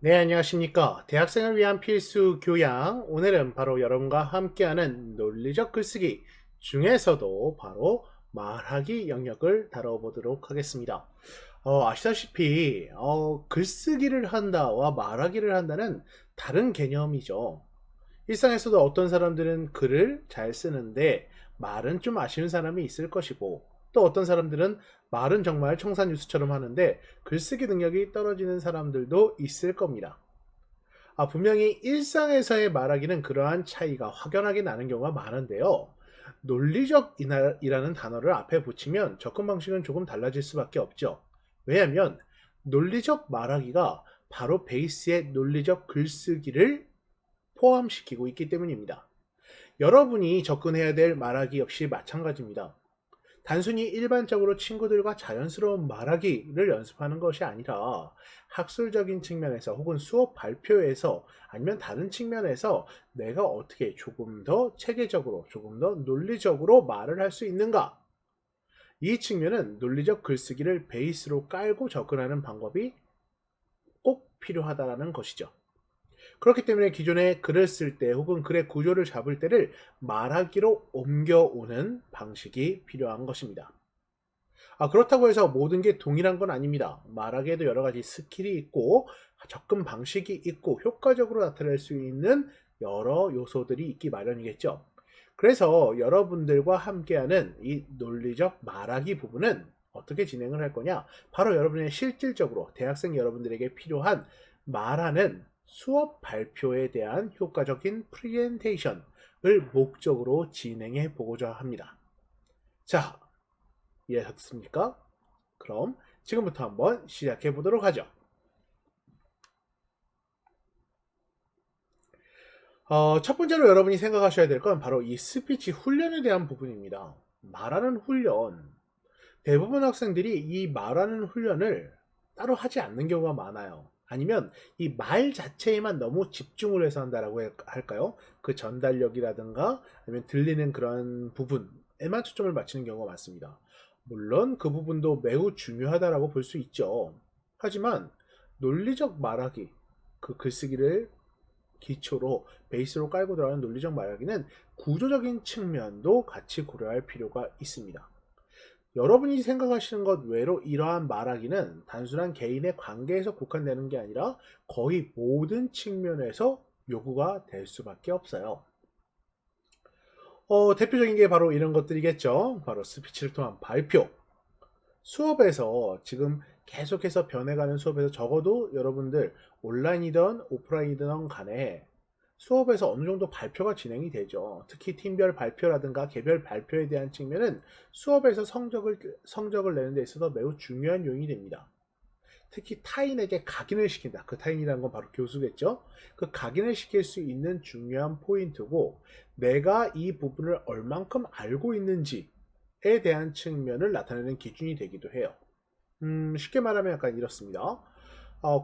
네, 안녕하십니까. 대학생을 위한 필수 교양. 오늘은 바로 여러분과 함께하는 논리적 글쓰기 중에서도 바로 말하기 영역을 다뤄보도록 하겠습니다. 아시다시피, 글쓰기를 한다와 말하기를 한다는 다른 개념이죠. 일상에서도 어떤 사람들은 글을 잘 쓰는데 말은 좀 아쉬운 사람이 있을 것이고, 또 어떤 사람들은 말은 정말 청산유수처럼 하는데 글쓰기 능력이 떨어지는 사람들도 있을 겁니다. 분명히 일상에서의 말하기는 그러한 차이가 확연하게 나는 경우가 많은데요. 논리적이라는 단어를 앞에 붙이면 접근 방식은 조금 달라질 수밖에 없죠. 왜냐하면 논리적 말하기가 바로 베이스의 논리적 글쓰기를 포함시키고 있기 때문입니다. 여러분이 접근해야 될 말하기 역시 마찬가지입니다. 단순히 일반적으로 친구들과 자연스러운 말하기를 연습하는 것이 아니라 학술적인 측면에서 혹은 수업 발표에서 아니면 다른 측면에서 내가 어떻게 조금 더 체계적으로 조금 더 논리적으로 말을 할 수 있는가, 이 측면은 논리적 글쓰기를 베이스로 깔고 접근하는 방법이 꼭 필요하다는 것이죠. 그렇기 때문에 기존에 글을 쓸 때 혹은 글의 구조를 잡을 때를 말하기로 옮겨오는 방식이 필요한 것입니다. 그렇다고 해서 모든 게 동일한 건 아닙니다. 말하기에도 여러 가지 스킬이 있고 접근 방식이 있고 효과적으로 나타낼 수 있는 여러 요소들이 있기 마련이겠죠. 그래서 여러분들과 함께하는 이 논리적 말하기 부분은 어떻게 진행을 할 거냐? 바로 여러분의 실질적으로 대학생 여러분들에게 필요한 말하는 수업 발표에 대한 효과적인 프레젠테이션을 목적으로 진행해 보고자 합니다. 자, 이해하셨습니까? 그럼 지금부터 한번 시작해 보도록 하죠. 첫 번째로 여러분이 생각하셔야 될 건 바로 이 스피치 훈련에 대한 부분입니다. 말하는 훈련. 대부분 학생들이 이 말하는 훈련을 따로 하지 않는 경우가 많아요. 아니면 이 말 자체에만 너무 집중을 해서 한다라고 할까요? 그 전달력이라든가 아니면 들리는 그런 부분에만 초점을 맞추는 경우가 많습니다. 물론 그 부분도 매우 중요하다라고 볼 수 있죠. 하지만 논리적 말하기, 그 글쓰기를 기초로 베이스로 깔고 들어가는 논리적 말하기는 구조적인 측면도 같이 고려할 필요가 있습니다. 여러분이 생각하시는 것 외로 이러한 말하기는 단순한 개인의 관계에서 국한되는 게 아니라 거의 모든 측면에서 요구가 될 수밖에 없어요. 대표적인 게 바로 이런 것들이겠죠. 바로 스피치를 통한 발표. 수업에서 지금 계속해서 변해가는 수업에서 적어도 여러분들 온라인이든 오프라인이든 간에 수업에서 어느 정도 발표가 진행이 되죠. 특히 팀별 발표라든가 개별 발표에 대한 측면은 수업에서 성적을 내는 데 있어서 매우 중요한 요인이 됩니다. 특히 타인에게 각인을 시킨다. 그 타인이라는 건 바로 교수겠죠. 그 각인을 시킬 수 있는 중요한 포인트고, 내가 이 부분을 얼만큼 알고 있는지에 대한 측면을 나타내는 기준이 되기도 해요. 쉽게 말하면 약간 이렇습니다.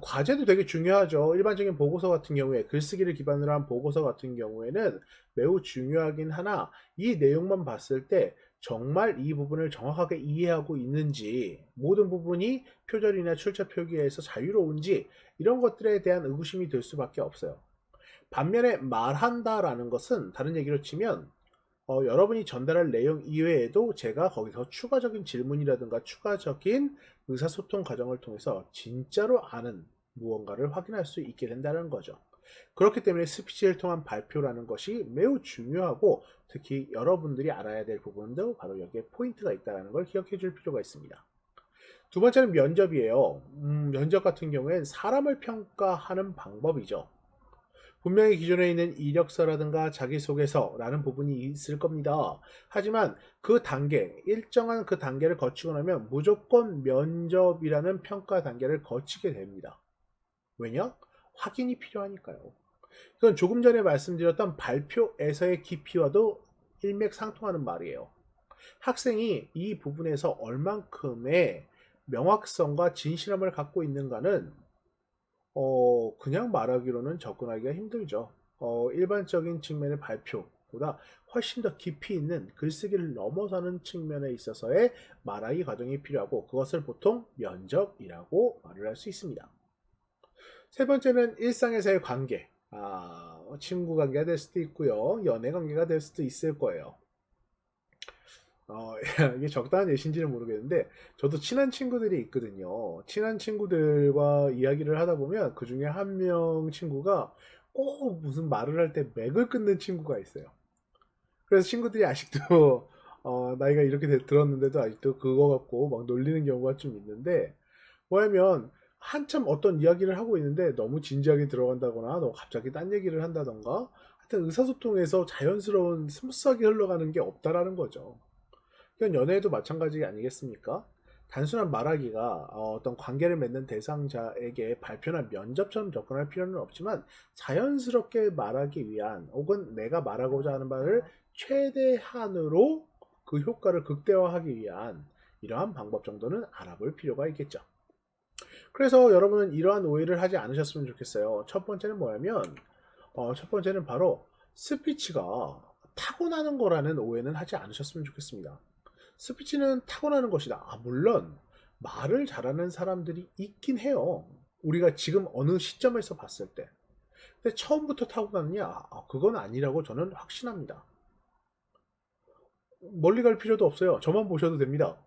과제도 되게 중요하죠. 일반적인 보고서 같은 경우에 글쓰기를 기반으로 한 보고서 같은 경우에는 매우 중요하긴 하나, 이 내용만 봤을 때 정말 이 부분을 정확하게 이해하고 있는지, 모든 부분이 표절이나 출처 표기에서 자유로운지, 이런 것들에 대한 의구심이 들 수밖에 없어요. 반면에 말한다라는 것은 다른 얘기로 치면 여러분이 전달할 내용 이외에도 제가 거기서 추가적인 질문이라든가 추가적인 의사소통 과정을 통해서 진짜로 아는 무언가를 확인할 수 있게 된다는 거죠. 그렇기 때문에 스피치를 통한 발표라는 것이 매우 중요하고, 특히 여러분들이 알아야 될 부분도 바로 여기에 포인트가 있다는 걸 기억해 줄 필요가 있습니다. 두 번째는 면접이에요. 면접 같은 경우엔 사람을 평가하는 방법이죠. 분명히 기존에 있는 이력서라든가 자기소개서라는 부분이 있을 겁니다. 하지만 그 단계, 일정한 그 단계를 거치고 나면 무조건 면접이라는 평가 단계를 거치게 됩니다. 왜냐? 확인이 필요하니까요. 이건 조금 전에 말씀드렸던 발표에서의 깊이와도 일맥상통하는 말이에요. 학생이 이 부분에서 얼만큼의 명확성과 진실함을 갖고 있는가는 그냥 말하기로는 접근하기가 힘들죠. 일반적인 측면의 발표보다 훨씬 더 깊이 있는 글쓰기를 넘어서는 측면에 있어서의 말하기 과정이 필요하고, 그것을 보통 면접이라고 말을 할 수 있습니다. 세 번째는 일상에서의 관계. 친구 관계가 될 수도 있고요. 연애 관계가 될 수도 있을 거예요. 이게 적당한 예시인지는 모르겠는데 저도 친한 친구들이 있거든요. 친한 친구들과 이야기를 하다 보면 그 중에 한 명 친구가 꼭 무슨 말을 할 때 맥을 끊는 친구가 있어요. 그래서 친구들이 아직도 나이가 이렇게 들었는데도 아직도 그거 갖고 막 놀리는 경우가 좀 있는데, 뭐냐면 한참 어떤 이야기를 하고 있는데 너무 진지하게 들어간다거나 너무 갑자기 딴 얘기를 한다던가, 하여튼 의사소통에서 자연스러운 스무스하게 흘러가는 게 없다라는 거죠. 이건 연애에도 마찬가지 아니겠습니까? 단순한 말하기가 어떤 관계를 맺는 대상자에게 발표나 면접처럼 접근할 필요는 없지만, 자연스럽게 말하기 위한, 혹은 내가 말하고자 하는 말을 최대한으로 그 효과를 극대화하기 위한 이러한 방법 정도는 알아볼 필요가 있겠죠. 그래서 여러분은 이러한 오해를 하지 않으셨으면 좋겠어요. 첫 번째는 뭐냐면, 첫 번째는 바로 스피치가 타고나는 거라는 오해는 하지 않으셨으면 좋겠습니다. 스피치는 타고나는 것이다. 물론 말을 잘하는 사람들이 있긴 해요. 우리가 지금 어느 시점에서 봤을 때. 근데 처음부터 타고났느냐? 그건 아니라고 저는 확신합니다. 멀리 갈 필요도 없어요. 저만 보셔도 됩니다.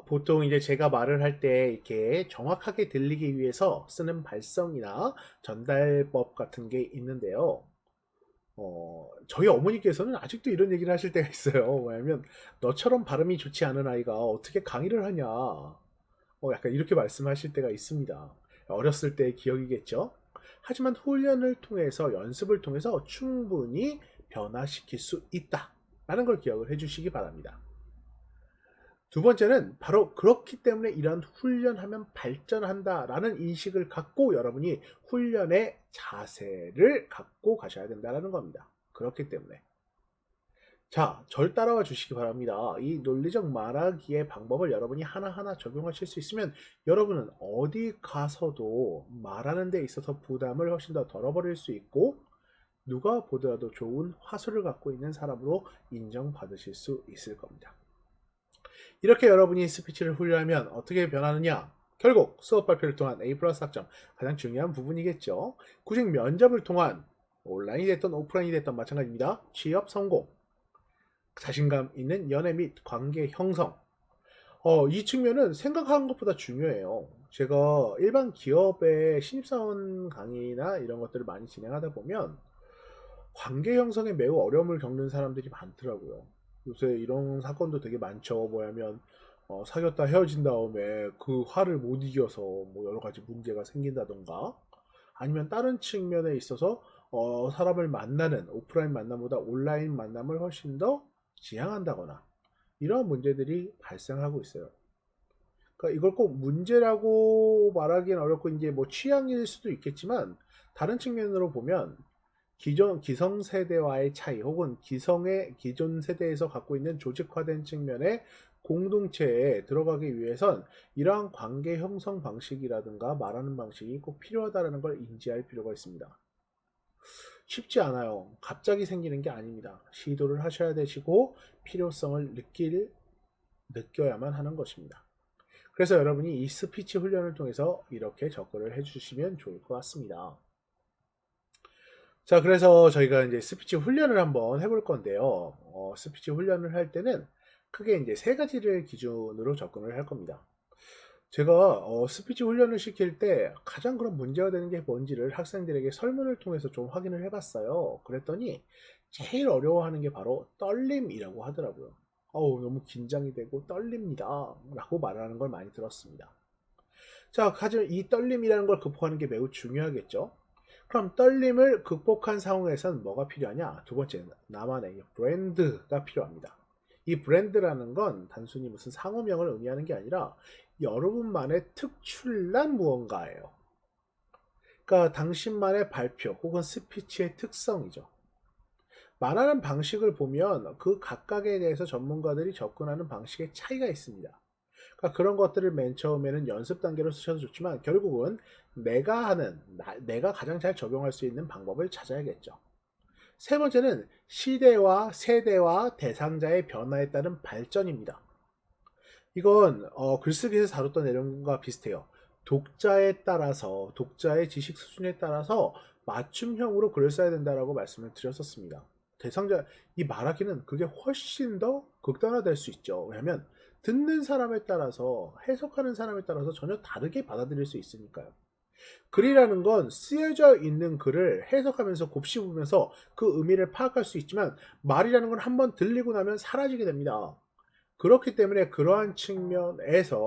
보통 이제 제가 말을 할 때 이렇게 정확하게 들리기 위해서 쓰는 발성이나 전달법 같은 게 있는데요. 저희 어머니께서는 아직도 이런 얘기를 하실 때가 있어요. 뭐냐면, 너처럼 발음이 좋지 않은 아이가 어떻게 강의를 하냐. 약간 이렇게 말씀하실 때가 있습니다. 어렸을 때의 기억이겠죠. 하지만 훈련을 통해서, 연습을 통해서 충분히 변화시킬 수 있다 라는 걸 기억을 해주시기 바랍니다. 두 번째는 바로 그렇기 때문에 이런 훈련하면 발전한다 라는 인식을 갖고 여러분이 훈련의 자세를 갖고 가셔야 된다는 겁니다. 그렇기 때문에. 자, 절 따라와 주시기 바랍니다. 이 논리적 말하기의 방법을 여러분이 하나하나 적용하실 수 있으면 여러분은 어디 가서도 말하는 데 있어서 부담을 훨씬 더 덜어버릴 수 있고, 누가 보더라도 좋은 화술을 갖고 있는 사람으로 인정받으실 수 있을 겁니다. 이렇게 여러분이 스피치를 훈련하면 어떻게 변하느냐? 결국 수업 발표를 통한 A+ 학점, 가장 중요한 부분이겠죠. 구직 면접을 통한, 온라인이 됐던 오프라인이 됐던 마찬가지입니다. 취업 성공, 자신감 있는 연애 및 관계 형성. 이 측면은 생각하는 것보다 중요해요. 제가 일반 기업의 신입사원 강의나 이런 것들을 많이 진행하다 보면 관계 형성에 매우 어려움을 겪는 사람들이 많더라고요. 요새 이런 사건도 되게 많죠. 뭐냐면 사귀었다 헤어진 다음에 그 화를 못 이겨서 뭐 여러 가지 문제가 생긴다던가, 아니면 다른 측면에 있어서 사람을 만나는 오프라인 만남보다 온라인 만남을 훨씬 더 지향한다거나, 이런 문제들이 발생하고 있어요. 그러니까 이걸 꼭 문제라고 말하기는 어렵고, 이제 뭐 취향일 수도 있겠지만, 다른 측면으로 보면 기성세대와의 차이, 혹은 기존 세대에서 갖고 있는 조직화된 측면의 공동체에 들어가기 위해선 이러한 관계 형성 방식이라든가 말하는 방식이 꼭 필요하다는 걸 인지할 필요가 있습니다. 쉽지 않아요. 갑자기 생기는 게 아닙니다. 시도를 하셔야 되시고 필요성을 느껴야만 하는 것입니다. 그래서 여러분이 이 스피치 훈련을 통해서 이렇게 접근을 해주시면 좋을 것 같습니다. 자, 그래서 저희가 이제 스피치 훈련을 한번 해볼 건데요. 스피치 훈련을 할 때는 크게 이제 세 가지를 기준으로 접근을 할 겁니다. 제가 스피치 훈련을 시킬 때 가장 그런 문제가 되는 게 뭔지를 학생들에게 설문을 통해서 좀 확인을 해봤어요. 그랬더니 제일 어려워하는 게 바로 떨림이라고 하더라고요. 너무 긴장이 되고 떨립니다 라고 말하는 걸 많이 들었습니다. 자, 하지만 이 떨림이라는 걸 극복하는 게 매우 중요하겠죠. 그럼 떨림을 극복한 상황에서는 뭐가 필요하냐? 두 번째, 나만의 브랜드가 필요합니다. 이 브랜드라는 건 단순히 무슨 상호명을 의미하는 게 아니라 여러분만의 특출난 무언가예요. 그러니까 당신만의 발표 혹은 스피치의 특성이죠. 말하는 방식을 보면 그 각각에 대해서 전문가들이 접근하는 방식에 차이가 있습니다. 그러니까 그런 것들을 맨 처음에는 연습 단계로 쓰셔도 좋지만, 결국은 내가 가장 잘 적용할 수 있는 방법을 찾아야겠죠. 세 번째는 시대와 세대와 대상자의 변화에 따른 발전입니다. 이건 글쓰기에서 다뤘던 내용과 비슷해요. 독자에 따라서, 독자의 지식 수준에 따라서 맞춤형으로 글을 써야 된다라고 말씀을 드렸었습니다. 대상자, 이 말하기는 그게 훨씬 더 극단화될 수 있죠. 왜냐하면 듣는 사람에 따라서, 해석하는 사람에 따라서 전혀 다르게 받아들일 수 있으니까요. 글이라는 건 쓰여져 있는 글을 해석하면서 곱씹으면서 그 의미를 파악할 수 있지만, 말이라는 건 한번 들리고 나면 사라지게 됩니다. 그렇기 때문에 그러한 측면에서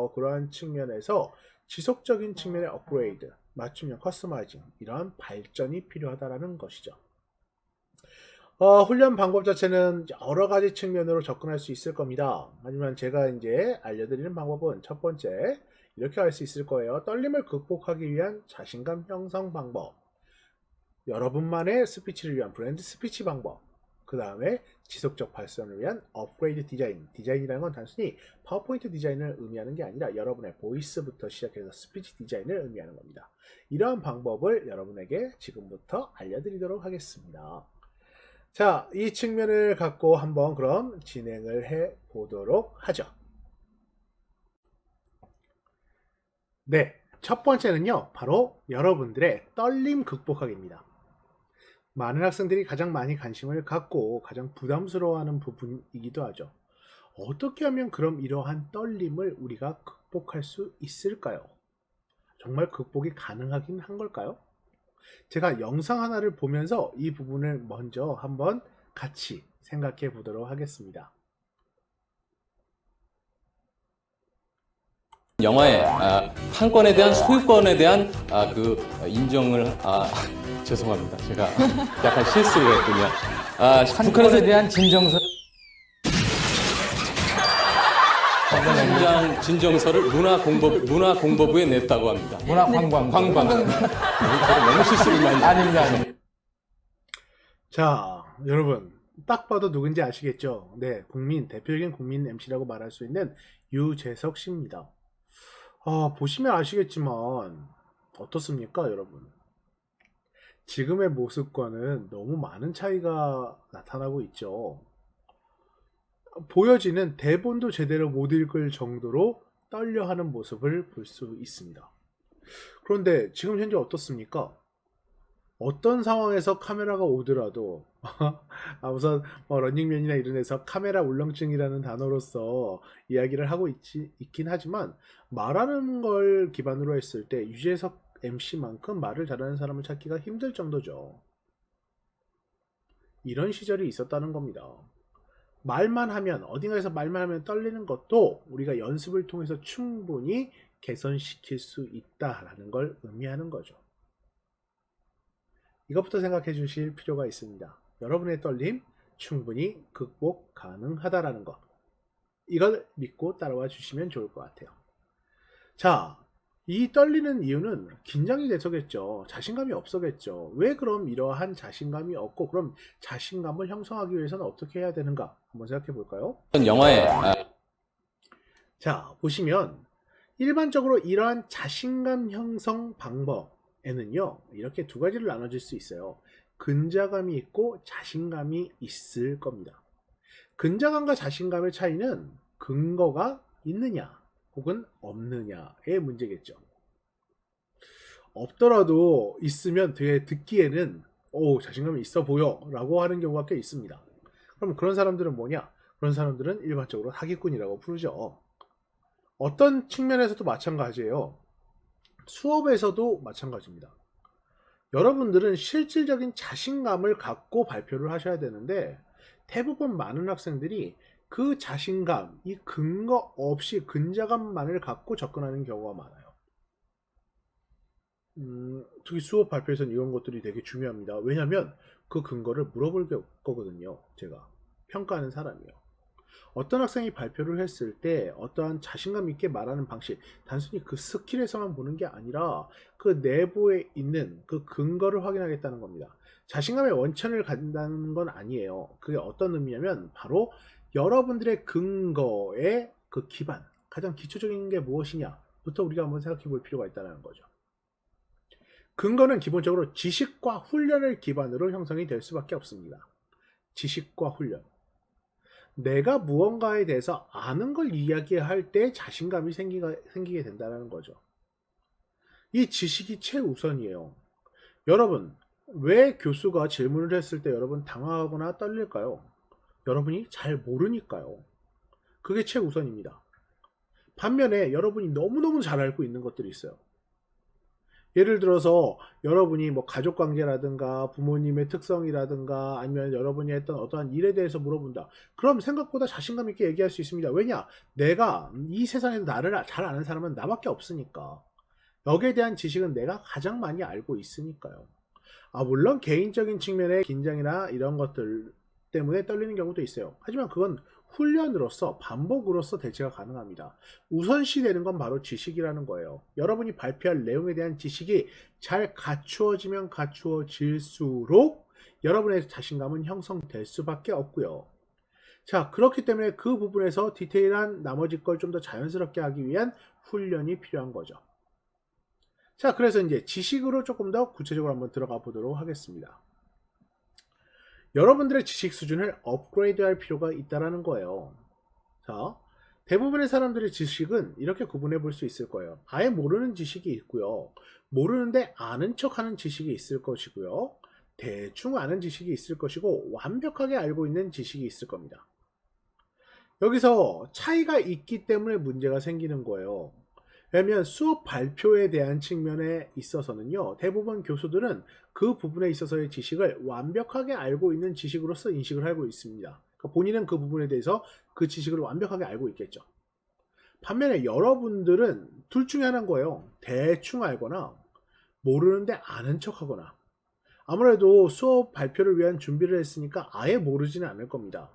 지속적인 측면의 업그레이드, 맞춤형 커스터마이징, 이러한 발전이 필요하다는 것이죠. 훈련 방법 자체는 여러 가지 측면으로 접근할 수 있을 겁니다. 하지만 제가 이제 알려드리는 방법은 첫 번째, 이렇게 할 수 있을 거예요. 떨림을 극복하기 위한 자신감 형성 방법. 여러분만의 스피치를 위한 브랜드 스피치 방법. 그 다음에 지속적 발전을 위한 업그레이드 디자인. 디자인이라는 건 단순히 파워포인트 디자인을 의미하는 게 아니라 여러분의 보이스부터 시작해서 스피치 디자인을 의미하는 겁니다. 이러한 방법을 여러분에게 지금부터 알려드리도록 하겠습니다. 자, 이 측면을 갖고 한번 그럼 진행을 해 보도록 하죠. 네, 첫 번째는요, 바로 여러분들의 떨림 극복하기입니다. 많은 학생들이 가장 많이 관심을 갖고 가장 부담스러워하는 부분이기도 하죠. 어떻게 하면 그럼 이러한 떨림을 우리가 극복할 수 있을까요? 정말 극복이 가능하긴 한 걸까요? 제가 영상 하나를 보면서 이 부분을 먼저 한번 같이 생각해 보도록 하겠습니다. 영화의 한 건에 대한 소유권에 대한 그 인정을 죄송합니다. 제가 약간 실수를 했군요. 북한에 대한 진정서 진정서를 문화공보부에 냈다고 합니다. 관광. 제가 너무 실수를 많이 아닙니다. 자, 여러분 딱 봐도 누군지 아시겠죠? 네, 대표적인 국민 MC라고 말할 수 있는 유재석 씨입니다. 보시면 아시겠지만 어떻습니까, 여러분? 지금의 모습과는 너무 많은 차이가 나타나고 있죠. 보여지는 대본도 제대로 못 읽을 정도로 떨려하는 모습을 볼 수 있습니다. 그런데 지금 현재 어떻습니까? 어떤 상황에서 카메라가 오더라도 우선 런닝맨이나 이런 데서 카메라 울렁증이라는 단어로서 이야기를 하고 있긴 하지만, 말하는 걸 기반으로 했을 때 유재석 MC만큼 말을 잘하는 사람을 찾기가 힘들 정도죠. 이런 시절이 있었다는 겁니다. 어딘가에서 말만 하면 떨리는 것도 우리가 연습을 통해서 충분히 개선시킬 수 있다라는 걸 의미하는 거죠. 이것부터 생각해 주실 필요가 있습니다. 여러분의 떨림 충분히 극복 가능하다라는 것. 이걸 믿고 따라와 주시면 좋을 것 같아요. 자, 이 떨리는 이유는 긴장이 돼서겠죠. 자신감이 없어겠죠. 왜 그럼 이러한 자신감이 없고, 그럼 자신감을 형성하기 위해서는 어떻게 해야 되는가? 한번 생각해 볼까요? 영화의 자, 보시면 일반적으로 이러한 자신감 형성 방법에는요, 이렇게 두 가지를 나눠질 수 있어요. 근자감이 있고 자신감이 있을 겁니다. 근자감과 자신감의 차이는 근거가 있느냐 혹은 없느냐의 문제겠죠. 없더라도 있으면 되게 듣기에는 자신감이 있어 보여 라고 하는 경우가 꽤 있습니다. 그럼 그런 사람들은 뭐냐? 그런 사람들은 일반적으로 사기꾼이라고 부르죠. 어떤 측면에서도 마찬가지예요. 수업에서도 마찬가지입니다. 여러분들은 실질적인 자신감을 갖고 발표를 하셔야 되는데, 대부분 많은 학생들이 그 자신감, 이 근거 없이 근자감만을 갖고 접근하는 경우가 많아요. 특히 수업 발표에서는 이런 것들이 되게 중요합니다. 왜냐하면 그 근거를 물어볼 거거든요. 제가 평가하는 사람이요. 어떤 학생이 발표를 했을 때 어떠한 자신감 있게 말하는 방식, 단순히 그 스킬에서만 보는 게 아니라 그 내부에 있는 그 근거를 확인하겠다는 겁니다. 자신감의 원천을 갖는다는 건 아니에요. 그게 어떤 의미냐면 바로 여러분들의 근거의 그 기반, 가장 기초적인 게 무엇이냐부터 우리가 한번 생각해 볼 필요가 있다는 거죠. 근거는 기본적으로 지식과 훈련을 기반으로 형성이 될 수밖에 없습니다. 지식과 훈련. 내가 무언가에 대해서 아는 걸 이야기할 때 자신감이 생기게 된다는 거죠. 이 지식이 최우선이에요. 여러분, 왜 교수가 질문을 했을 때 여러분 당황하거나 떨릴까요? 여러분이 잘 모르니까요. 그게 최우선입니다. 반면에 여러분이 너무너무 잘 알고 있는 것들이 있어요. 예를 들어서 여러분이 뭐 가족 관계라든가 부모님의 특성이라든가 아니면 여러분이 했던 어떠한 일에 대해서 물어본다. 그럼 생각보다 자신감 있게 얘기할 수 있습니다. 왜냐? 내가 이 세상에서 나를 잘 아는 사람은 나밖에 없으니까. 여기에 대한 지식은 내가 가장 많이 알고 있으니까요. 물론 개인적인 측면의 긴장이나 이런 것들 때문에 떨리는 경우도 있어요. 하지만 그건 훈련으로서 반복으로서 대체가 가능합니다. 우선시 되는 건 바로 지식이라는 거예요. 여러분이 발표할 내용에 대한 지식이 잘 갖추어지면 갖추어질수록 여러분의 자신감은 형성될 수밖에 없고요. 자, 그렇기 때문에 그 부분에서 디테일한 나머지 걸 좀 더 자연스럽게 하기 위한 훈련이 필요한 거죠. 자, 그래서 이제 지식으로 조금 더 구체적으로 한번 들어가 보도록 하겠습니다. 여러분들의 지식 수준을 업그레이드할 필요가 있다는 거예요. 자, 대부분의 사람들의 지식은 이렇게 구분해 볼 수 있을 거예요. 아예 모르는 지식이 있고요. 모르는데 아는 척하는 지식이 있을 것이고요. 대충 아는 지식이 있을 것이고 완벽하게 알고 있는 지식이 있을 겁니다. 여기서 차이가 있기 때문에 문제가 생기는 거예요. 왜냐하면 수업 발표에 대한 측면에 있어서는요, 대부분 교수들은 그 부분에 있어서의 지식을 완벽하게 알고 있는 지식으로서 인식을 하고 있습니다. 그러니까 본인은 그 부분에 대해서 그 지식을 완벽하게 알고 있겠죠. 반면에 여러분들은 둘 중에 하나인 거예요. 대충 알거나 모르는데 아는 척하거나. 아무래도 수업 발표를 위한 준비를 했으니까 아예 모르지는 않을 겁니다.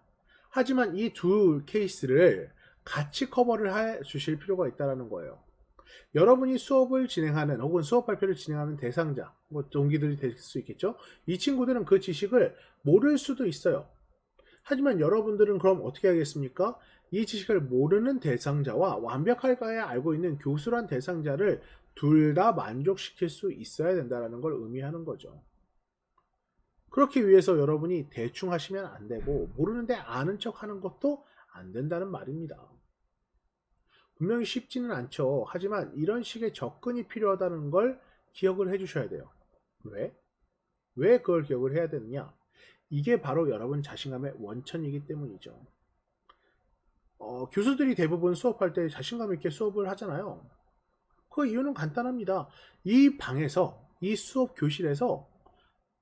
하지만 이 두 케이스를 같이 커버를 해 주실 필요가 있다는 거예요. 여러분이 수업을 진행하는 혹은 수업 발표를 진행하는 대상자, 뭐 동기들이 될 수 있겠죠. 이 친구들은 그 지식을 모를 수도 있어요. 하지만 여러분들은 그럼 어떻게 하겠습니까? 이 지식을 모르는 대상자와 완벽하게 알고 있는 교수란 대상자를 둘 다 만족시킬 수 있어야 된다는 걸 의미하는 거죠. 그렇기 위해서 여러분이 대충 하시면 안 되고 모르는데 아는 척 하는 것도 안 된다는 말입니다. 분명히 쉽지는 않죠. 하지만 이런 식의 접근이 필요하다는 걸 기억을 해 주셔야 돼요. 왜? 왜 그걸 기억을 해야 되느냐? 이게 바로 여러분 자신감의 원천이기 때문이죠. 교수들이 대부분 수업할 때 자신감 있게 수업을 하잖아요. 그 이유는 간단합니다. 이 방에서, 이 수업 교실에서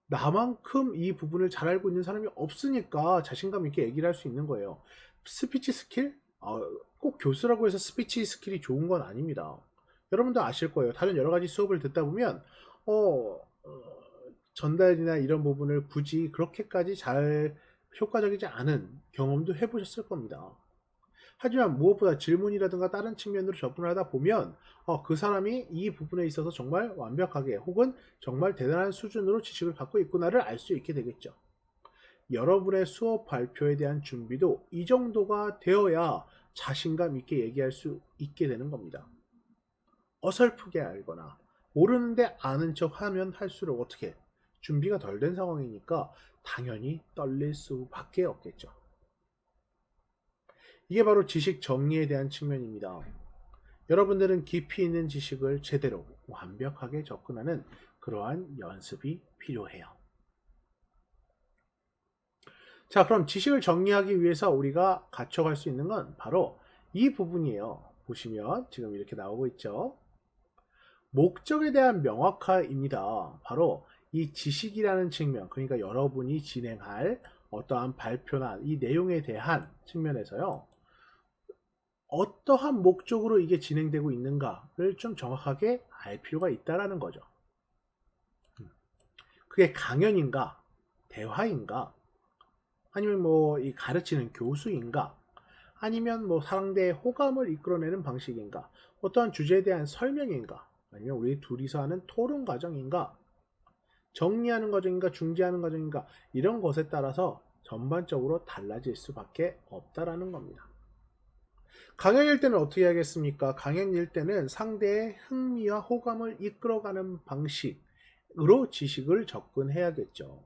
나만큼 이 부분을 잘 알고 있는 사람이 없으니까 자신감 있게 얘기를 할 수 있는 거예요. 스피치 스킬? 꼭 교수라고 해서 스피치 스킬이 좋은 건 아닙니다. 여러분도 아실 거예요. 다른 여러 가지 수업을 듣다 보면 전달이나 이런 부분을 굳이 그렇게까지 잘 효과적이지 않은 경험도 해보셨을 겁니다. 하지만 무엇보다 질문이라든가 다른 측면으로 접근을 하다 보면 그 사람이 이 부분에 있어서 정말 완벽하게 혹은 정말 대단한 수준으로 지식을 갖고 있구나를 알 수 있게 되겠죠. 여러분의 수업 발표에 대한 준비도 이 정도가 되어야 자신감 있게 얘기할 수 있게 되는 겁니다. 어설프게 알거나 모르는데 아는 척 하면 할수록 어떻게 준비가 덜 된 상황이니까 당연히 떨릴 수밖에 없겠죠. 이게 바로 지식 정리에 대한 측면입니다. 여러분들은 깊이 있는 지식을 제대로 완벽하게 접근하는 그러한 연습이 필요해요. 자, 그럼 지식을 정리하기 위해서 우리가 갖춰갈 수 있는 건 바로 이 부분이에요. 보시면 지금 이렇게 나오고 있죠. 목적에 대한 명확화입니다. 바로 이 지식이라는 측면, 그러니까 여러분이 진행할 어떠한 발표나 이 내용에 대한 측면에서요. 어떠한 목적으로 이게 진행되고 있는가를 좀 정확하게 알 필요가 있다는 거죠. 그게 강연인가, 대화인가, 아니면 뭐 이 가르치는 교수인가, 아니면 뭐 상대의 호감을 이끌어내는 방식인가, 어떠한 주제에 대한 설명인가, 아니면 우리 둘이서 하는 토론 과정인가, 정리하는 과정인가, 중재하는 과정인가, 이런 것에 따라서 전반적으로 달라질 수밖에 없다라는 겁니다. 강연일 때는 어떻게 하겠습니까? 강연일 때는 상대의 흥미와 호감을 이끌어가는 방식으로 지식을 접근해야겠죠.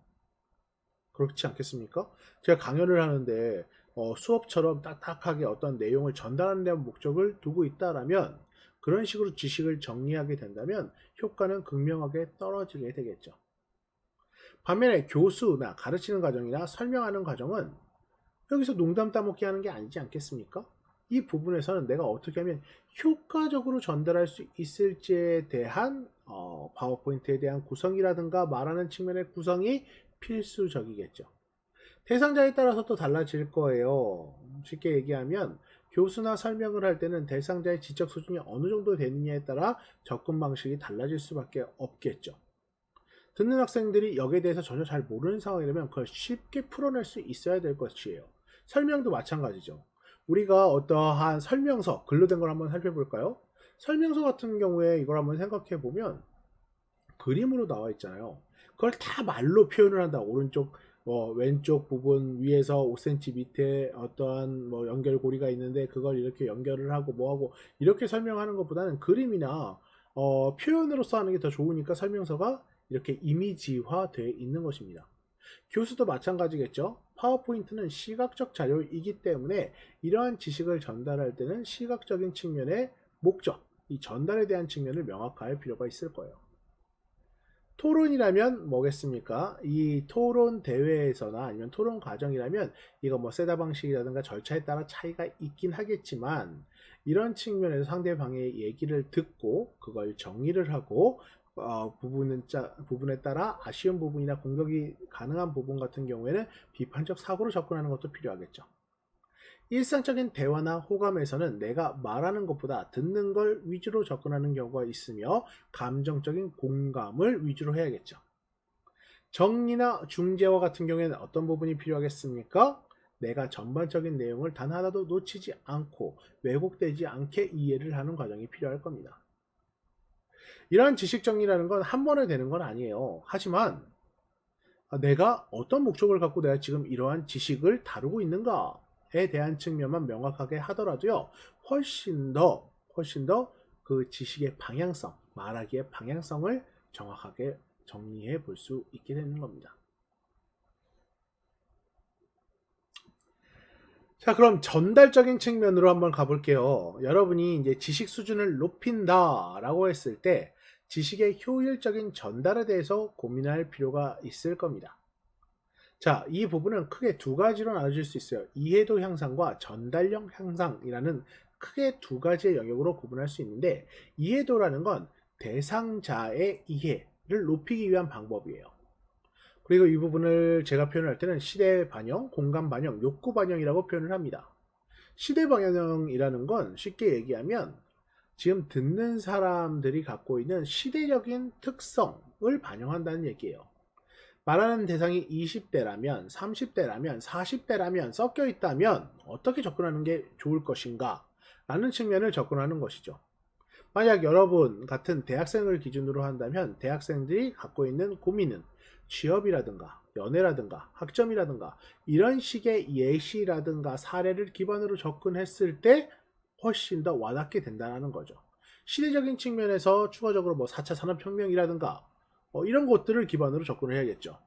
그렇지 않겠습니까? 제가 강연을 하는데 수업처럼 딱딱하게 어떤 내용을 전달하는 데 목적을 두고 있다라면 그런 식으로 지식을 정리하게 된다면 효과는 극명하게 떨어지게 되겠죠. 반면에 교수나 가르치는 과정이나 설명하는 과정은 여기서 농담 따먹기 하는 게 아니지 않겠습니까? 이 부분에서는 내가 어떻게 하면 효과적으로 전달할 수 있을지에 대한 파워포인트에 대한 구성이라든가 말하는 측면의 구성이 필수적이겠죠. 대상자에 따라서 또 달라질 거예요. 쉽게 얘기하면 교수나 설명을 할 때는 대상자의 지적 수준이 어느 정도 되느냐에 따라 접근 방식이 달라질 수밖에 없겠죠. 듣는 학생들이 여기에 대해서 전혀 잘 모르는 상황이라면 그걸 쉽게 풀어낼 수 있어야 될 것이에요. 설명도 마찬가지죠. 우리가 어떠한 설명서, 글로 된 걸 한번 살펴볼까요? 설명서 같은 경우에 이걸 한번 생각해 보면 그림으로 나와 있잖아요. 그걸 다 말로 표현을 한다. 오른쪽 왼쪽 부분 위에서 5cm 밑에 어떠한 연결고리가 있는데 그걸 이렇게 연결을 하고 뭐하고 이렇게 설명하는 것보다는 그림이나 표현으로서 하는 게 더 좋으니까 설명서가 이렇게 이미지화 되어 있는 것입니다. 교수도 마찬가지겠죠. 파워포인트는 시각적 자료이기 때문에 이러한 지식을 전달할 때는 시각적인 측면의 목적, 이 전달에 대한 측면을 명확할 필요가 있을 거예요. 토론이라면 뭐겠습니까? 이 토론 대회에서나 아니면 토론 과정이라면 이거 세다 방식이라든가 절차에 따라 차이가 있긴 하겠지만 이런 측면에서 상대방의 얘기를 듣고 그걸 정리를 하고 부분에 따라 아쉬운 부분이나 공격이 가능한 부분 같은 경우에는 비판적 사고로 접근하는 것도 필요하겠죠. 일상적인 대화나 호감에서는 내가 말하는 것보다 듣는 걸 위주로 접근하는 경우가 있으며 감정적인 공감을 위주로 해야겠죠. 정리나 중재와 같은 경우에는 어떤 부분이 필요하겠습니까? 내가 전반적인 내용을 단 하나도 놓치지 않고 왜곡되지 않게 이해를 하는 과정이 필요할 겁니다. 이러한 지식 정리라는 건 한 번에 되는 건 아니에요. 하지만 내가 어떤 목적을 갖고 내가 지금 이러한 지식을 다루고 있는가에 대한 측면만 명확하게 하더라도요. 훨씬 더 그 지식의 방향성, 말하기의 방향성을 정확하게 정리해 볼 수 있게 되는 겁니다. 자, 그럼 전달적인 측면으로 한번 가볼게요. 여러분이 이제 지식 수준을 높인다라고 했을 때 지식의 효율적인 전달에 대해서 고민할 필요가 있을 겁니다. 자, 이 부분은 크게 두 가지로 나눠질 수 있어요. 이해도 향상과 전달력 향상이라는 크게 두 가지의 영역으로 구분할 수 있는데 이해도라는 건 대상자의 이해를 높이기 위한 방법이에요. 그리고 이 부분을 제가 표현할 때는 시대 반영, 공간 반영, 욕구 반영이라고 표현을 합니다. 시대 반영이라는 건 쉽게 얘기하면 지금 듣는 사람들이 갖고 있는 시대적인 특성을 반영한다는 얘기예요. 말하는 대상이 20대라면, 30대라면, 40대라면 섞여 있다면 어떻게 접근하는 게 좋을 것인가 라는 측면을 접근하는 것이죠. 만약 여러분 같은 대학생을 기준으로 한다면 대학생들이 갖고 있는 고민은 취업이라든가 연애라든가 학점이라든가 이런 식의 예시라든가 사례를 기반으로 접근했을 때 훨씬 더 와닿게 된다는 거죠. 시대적인 측면에서 추가적으로 4차 산업혁명이라든가 이런 것들을 기반으로 접근을 해야겠죠.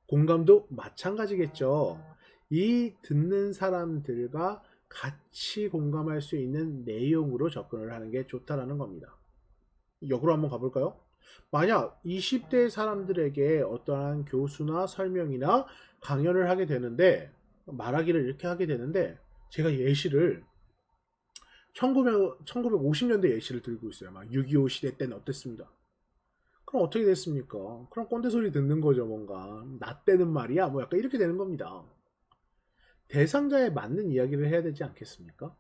공감도 마찬가지겠죠. 이 듣는 사람들과 같이 공감할 수 있는 내용으로 접근을 하는 게 좋다라는 겁니다. 역으로 한번 가볼까요? 만약 20대 사람들에게 어떠한 교수나 설명이나 강연을 하게 되는데 말하기를 이렇게 하게 되는데 제가 예시를 1950년대 예시를 들고 있어요. 막 6.25 시대 때는 어땠습니다. 그럼 어떻게 됐습니까? 그럼 꼰대 소리 듣는 거죠. 뭔가 나 때는 말이야 약간 이렇게 되는 겁니다. 대상자에 맞는 이야기를 해야 되지 않겠습니까?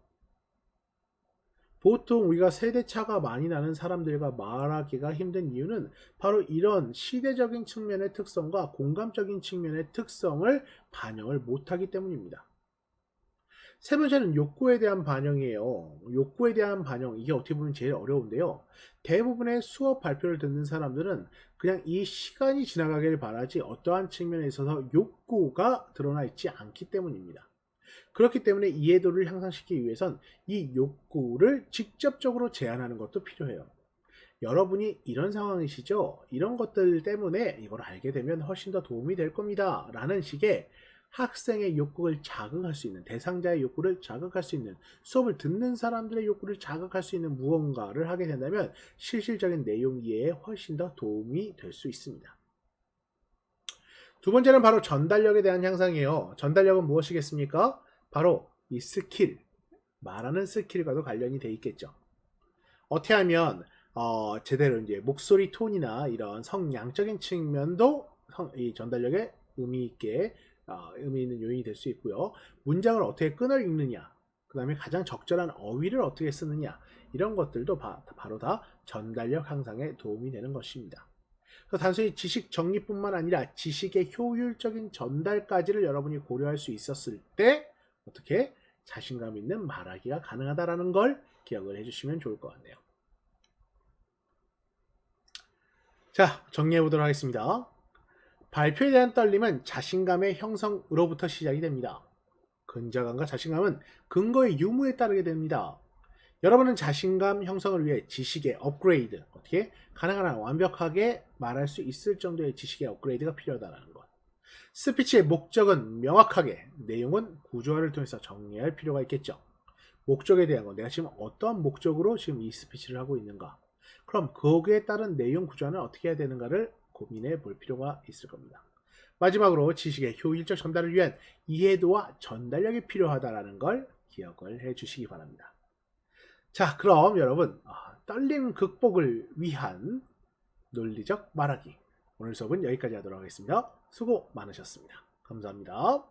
보통 우리가 세대 차가 많이 나는 사람들과 말하기가 힘든 이유는 바로 이런 시대적인 측면의 특성과 공감적인 측면의 특성을 반영을 못하기 때문입니다. 세 번째는 욕구에 대한 반영이에요. 욕구에 대한 반영, 이게 어떻게 보면 제일 어려운데요. 대부분의 수업 발표를 듣는 사람들은 그냥 이 시간이 지나가길 바라지 어떠한 측면에 있어서 욕구가 드러나 있지 않기 때문입니다. 그렇기 때문에 이해도를 향상시키기 위해선 이 욕구를 직접적으로 제한하는 것도 필요해요. 여러분이 이런 상황이시죠? 이런 것들 때문에 이걸 알게 되면 훨씬 더 도움이 될 겁니다. 라는 식의 학생의 욕구를 자극할 수 있는, 대상자의 욕구를 자극할 수 있는, 수업을 듣는 사람들의 욕구를 자극할 수 있는 무언가를 하게 된다면 실질적인 내용 이해에 훨씬 더 도움이 될 수 있습니다. 두 번째는 바로 전달력에 대한 향상이에요. 전달력은 무엇이겠습니까? 바로 이 스킬, 말하는 스킬과도 관련이 돼 있겠죠. 어떻게 하면 제대로 이제 목소리 톤이나 이런 성량적인 측면도 이 전달력에 의미 있는 요인이 될 수 있고요. 문장을 어떻게 끊어 읽느냐, 그 다음에 가장 적절한 어휘를 어떻게 쓰느냐, 이런 것들도 바로 다 전달력 향상에 도움이 되는 것입니다. 그래서 단순히 지식 정리뿐만 아니라 지식의 효율적인 전달까지를 여러분이 고려할 수 있었을 때 어떻게 자신감 있는 말하기가 가능하다는 걸 기억을 해주시면 좋을 것 같네요. 자, 정리해 보도록 하겠습니다. 발표에 대한 떨림은 자신감의 형성으로부터 시작이 됩니다. 근자감과 자신감은 근거의 유무에 따르게 됩니다. 여러분은 자신감 형성을 위해 지식의 업그레이드, 어떻게 가능한 한 완벽하게 말할 수 있을 정도의 지식의 업그레이드가 필요하다는 것. 스피치의 목적은 명확하게, 내용은 구조화를 통해서 정리할 필요가 있겠죠. 목적에 대한 건 내가 지금 어떠한 목적으로 지금 이 스피치를 하고 있는가, 그럼 거기에 따른 내용 구조화는 어떻게 해야 되는가를 고민해 볼 필요가 있을 겁니다. 마지막으로 지식의 효율적 전달을 위한 이해도와 전달력이 필요하다는 걸 기억을 해 주시기 바랍니다. 자, 그럼 여러분, 떨림 극복을 위한 논리적 말하기, 오늘 수업은 여기까지 하도록 하겠습니다. 수고 많으셨습니다. 감사합니다.